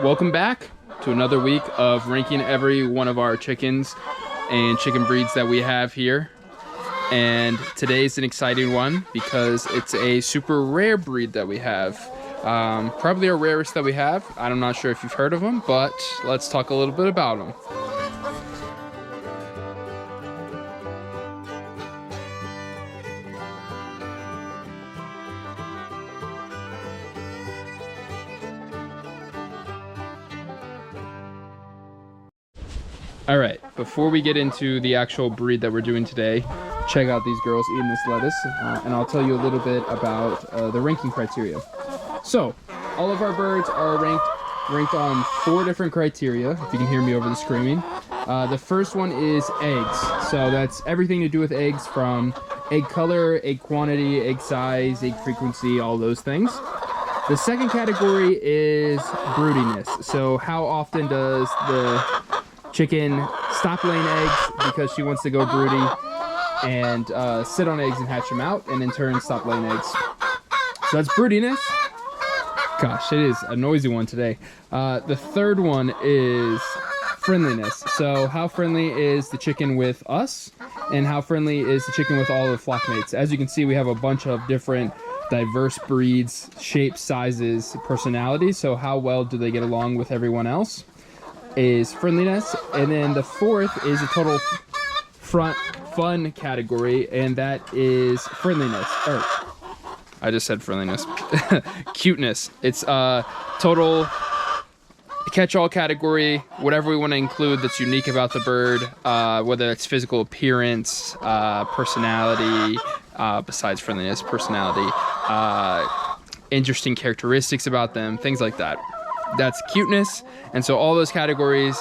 welcome back to another week of ranking every one of our chickens and chicken breeds that we have here. And today's an exciting one because it's a super rare breed that we have. Probably our rarest that we have. I'm not sure if you've heard of them, but let's talk a little bit about them. All right, before we get into the actual breed that we're doing today, check out these girls eating this lettuce, and I'll tell you a little bit about the ranking criteria. So, all of our birds are ranked on 4 different criteria, if you can hear me over the screaming. The first one is eggs, so that's everything to do with eggs, from egg color, egg quantity, egg size, egg frequency, all those things. The second category is broodiness, so how often does the chicken stop laying eggs because she wants to go broody and sit on eggs and hatch them out, and in turn stop laying eggs. So that's broodiness. Gosh, it is a noisy one today. The third one is friendliness. So how friendly is the chicken with us, and how friendly is the chicken with all the flock mates? As you can see, we have a bunch of different diverse breeds, shapes, sizes, personalities. So how well do they get along with everyone else is friendliness. And then the fourth is a total fun category, and that is friendliness. Or I just said friendliness. Cuteness. It's a total catch-all category, whatever we want to include that's unique about the bird, whether it's physical appearance, personality, besides friendliness, personality, interesting characteristics about them, things like that. That's cuteness. And so all those categories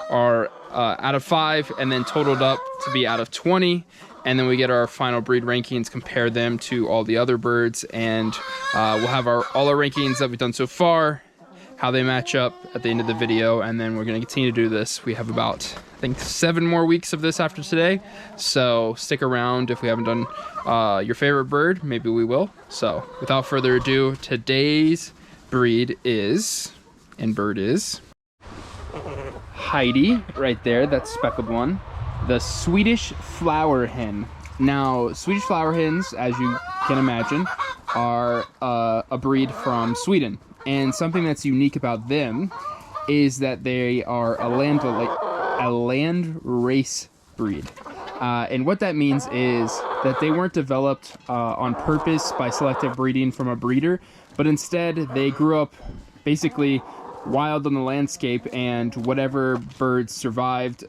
are out of 5, and then totaled up to be out of 20. And then we get our final breed rankings, compare them to all the other birds, and we'll have all our rankings that we've done so far, how they match up at the end of the video. And then we're going to continue to do this. We have about, I think, 7 more weeks of this after today, so stick around. If we haven't done your favorite bird, maybe we will. So without further ado, today's breed is, and bird is, Heidi, right there, that speckled one, the Swedish flower hen. Now, Swedish flower hens, as you can imagine, are a breed from Sweden. And something that's unique about them is that they are a land race breed. And what that means is that they weren't developed on purpose by selective breeding from a breeder, but instead they grew up basically wild on the landscape, and whatever birds survived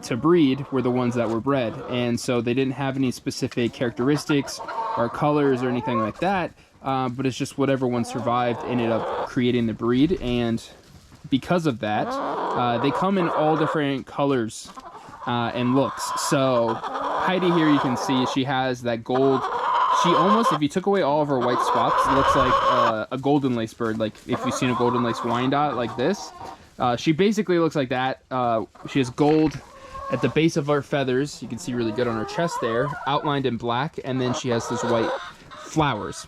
to breed were the ones that were bred. And so they didn't have any specific characteristics or colors or anything like that, but it's just whatever one survived ended up creating the breed. And because of that, they come in all different colors and looks. So Heidi here, you can see she has that gold. She almost, if you took away all of her white spots, it looks like a golden lace bird. Like if you've seen a golden lace Wyandotte like this, she basically looks like that. She has gold at the base of her feathers. You can see really good on her chest there, outlined in black, and then she has those white flowers.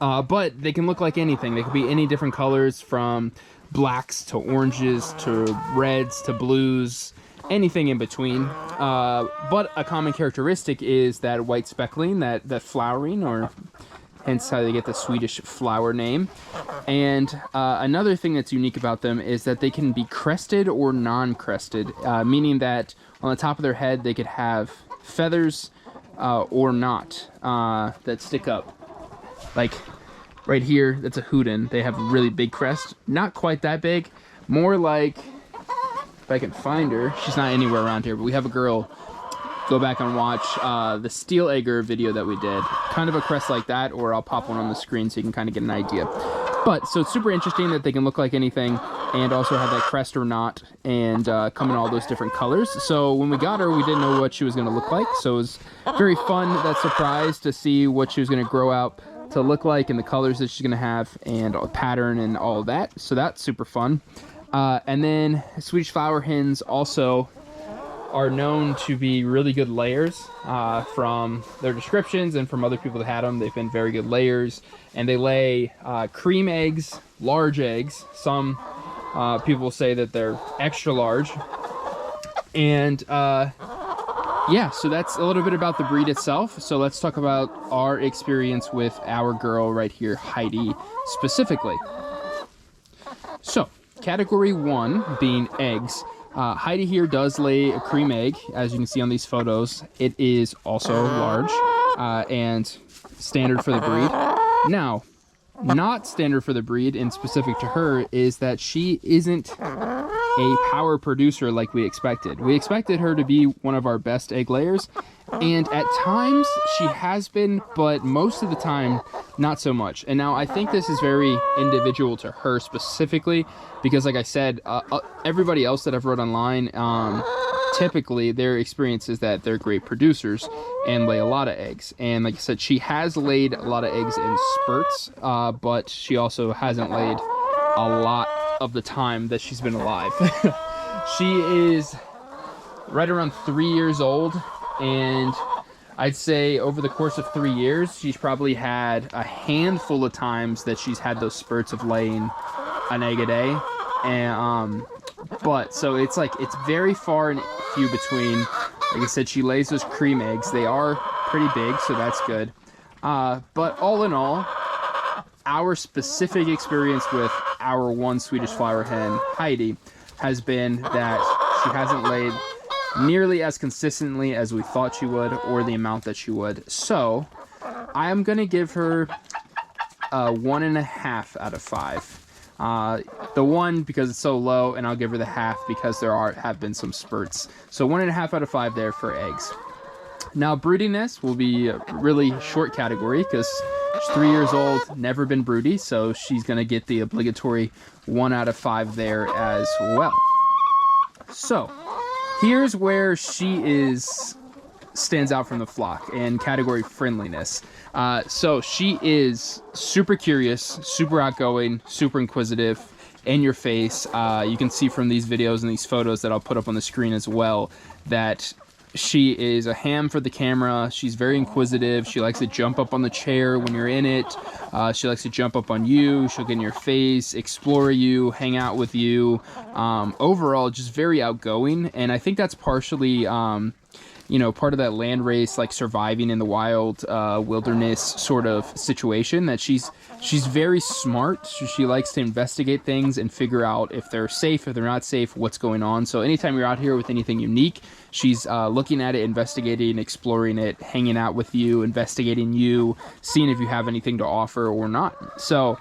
But they can look like anything. They could be any different colors, from blacks to oranges to reds to blues, anything in between. But a common characteristic is that white speckling, that flowering, or hence how they get the Swedish flower name. And another thing that's unique about them is that they can be crested or non-crested, meaning that on the top of their head they could have feathers or not that stick up. Like right here, that's a hooten. They have a really big crest. Not quite that big. More like, if I can find her, she's not anywhere around here, but we have a girl. Go back and watch the steel egger video that we did. Kind of a crest like that, or I'll pop one on the screen so you can kind of get an idea. But so it's super interesting that they can look like anything and also have that crest or not, and come in all those different colors. So when we got her, we didn't know what she was going to look like. So it was very fun, that surprise, to see what she was going to grow out to look like and the colors that she's going to have and a pattern and all of that. So that's super fun. And then Swedish flower hens also are known to be really good layers. From their descriptions and from other people that had them, they've been very good layers. And they lay cream eggs, large eggs, some People say that they're extra large. And yeah, so that's a little bit about the breed itself. So let's talk about our experience with our girl right here, Heidi, specifically. So, category 1 being eggs. Heidi here does lay a cream egg, as you can see on these photos. It is also large and standard for the breed. Now, not standard for the breed and specific to her is that she isn't a power producer like we expected. We expected her to be one of our best egg layers, and at times she has been, but most of the time not so much. And now I think this is very individual to her specifically, because like I said, everybody else that I've read online, typically their experience is that they're great producers and lay a lot of eggs. And like I said, she has laid a lot of eggs in spurts, but she also hasn't laid a lot of the time that she's been alive. She is right around 3 years old, and I'd say over the course of 3 years, she's probably had a handful of times that she's had those spurts of laying an egg a day. And but so it's like it's very far and few between. Like I said, she lays those cream eggs. They are pretty big, so that's good. But all in all, our specific experience with our one Swedish flower hen, Heidi, has been that she hasn't laid nearly as consistently as we thought she would, or the amount that she would. So I am gonna give her a 1.5 out of 5. The 1 because it's so low, and I'll give her the half because there have been some spurts. So 1.5 out of 5 there for eggs. Now broodiness will be a really short category because she's 3 years old, never been broody, so she's gonna get the obligatory 1 out of 5 there as well. So here's where she stands out from the flock in category friendliness. So she is super curious, super outgoing, super inquisitive, in your face. You can see from these videos and these photos that I'll put up on the screen as well that she is a ham for the camera. She's very inquisitive. She likes to jump up on the chair when you're in it. She likes to jump up on you. She'll get in your face, explore you, hang out with you. Overall, just very outgoing. And I think that's partially, part of that land race, like surviving in the wild wilderness sort of situation, that she's very smart. She likes to investigate things and figure out if they're safe, if they're not safe, what's going on. So anytime you're out here with anything unique, she's looking at it, investigating, exploring it, hanging out with you, investigating you, seeing if you have anything to offer or not. So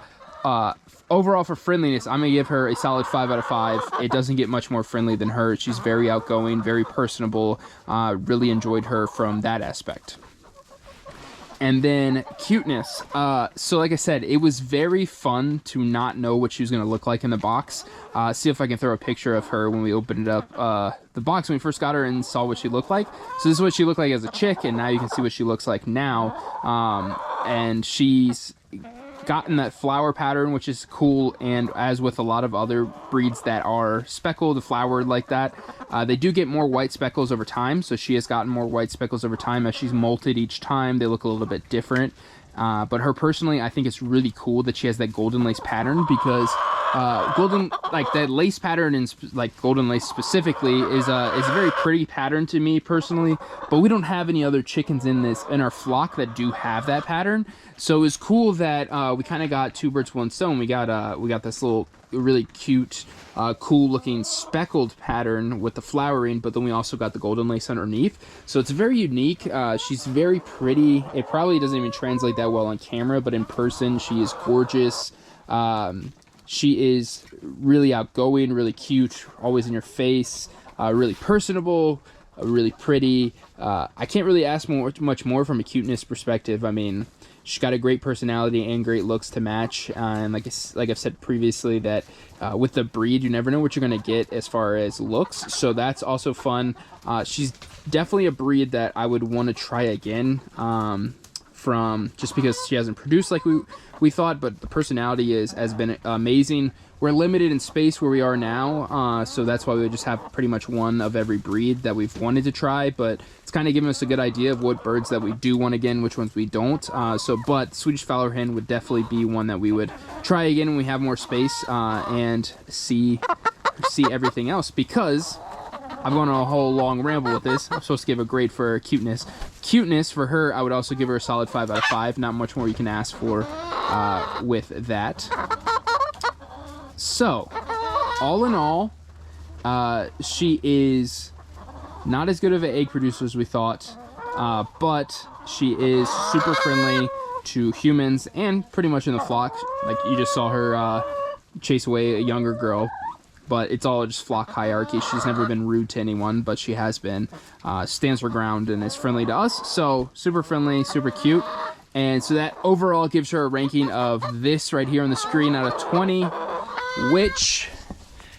overall for friendliness, I'm gonna give her a solid 5 out of 5. It doesn't get much more friendly than her. She's very outgoing, very personable. Really enjoyed her from that aspect. And then cuteness. So like I said, it was very fun to not know what she was going to look like in the box. See if I can throw a picture of her when we opened it up. The box when we first got her and saw what she looked like. So this is what she looked like as a chick, and now you can see what she looks like now. And she's gotten that flower pattern, which is cool, and as with a lot of other breeds that are speckled, flowered like that, they do get more white speckles over time. So she has gotten more white speckles over time as she's molted each time. They look a little bit different. But her personally, I think it's really cool that she has that golden lace pattern, because that lace pattern and like golden lace specifically is a very pretty pattern to me personally. But we don't have any other chickens in our flock that do have that pattern. So it's cool that we kind of got two birds, one stone. We got this little really cute, cool looking speckled pattern with the flowering, but then we also got the golden lace underneath. So it's very unique. She's very pretty. It probably doesn't even translate that well on camera, but in person she is gorgeous. She is really outgoing, really cute, always in your face, really personable, really pretty. I can't really ask much more from a cuteness perspective. I mean, she's got a great personality and great looks to match. And like I've said previously, that with the breed, you never know what you're going to get as far as looks. So that's also fun. She's definitely a breed that I would want to try again. from just because she hasn't produced like we thought, but the personality has been amazing. We're limited in space where we are now, so that's why we just have pretty much one of every breed that we've wanted to try, but it's kind of giving us a good idea of what birds that we do want again, which ones we don't. But Swedish Fowler Hen would definitely be one that we would try again when we have more space and see everything else, because I'm going on a whole long ramble with this. I'm supposed to give a grade for cuteness. Cuteness for her, I would also give her a solid 5 out of 5. Not much more you can ask for with that. So, all in all, she is not as good of an egg producer as we thought, but she is super friendly to humans and pretty much in the flock. Like you just saw her chase away a younger girl, but it's all just flock hierarchy. She's never been rude to anyone, but she has been, stands her ground and is friendly to us. So super friendly, super cute. And so that overall gives her a ranking of this right here on the screen out of 20, which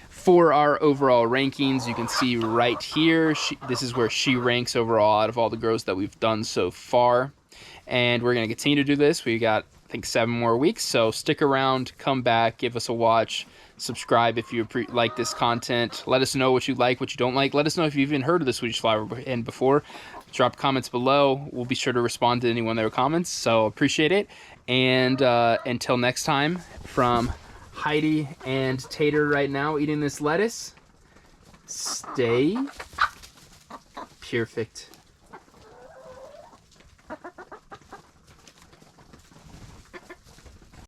for our overall rankings, you can see right here, this is where she ranks overall out of all the girls that we've done so far. And we're going to continue to do this. We got, I think, 7 more weeks. So stick around, come back, give us a watch, subscribe if you like this content. Let us know what you like, what you don't like. Let us know if you've even heard of the Swedish Flower Hen before. Drop comments below. We'll be sure to respond to any one of their comments. So appreciate it. And until next time, from Heidi and Tater right now eating this lettuce, stay Pyrfect.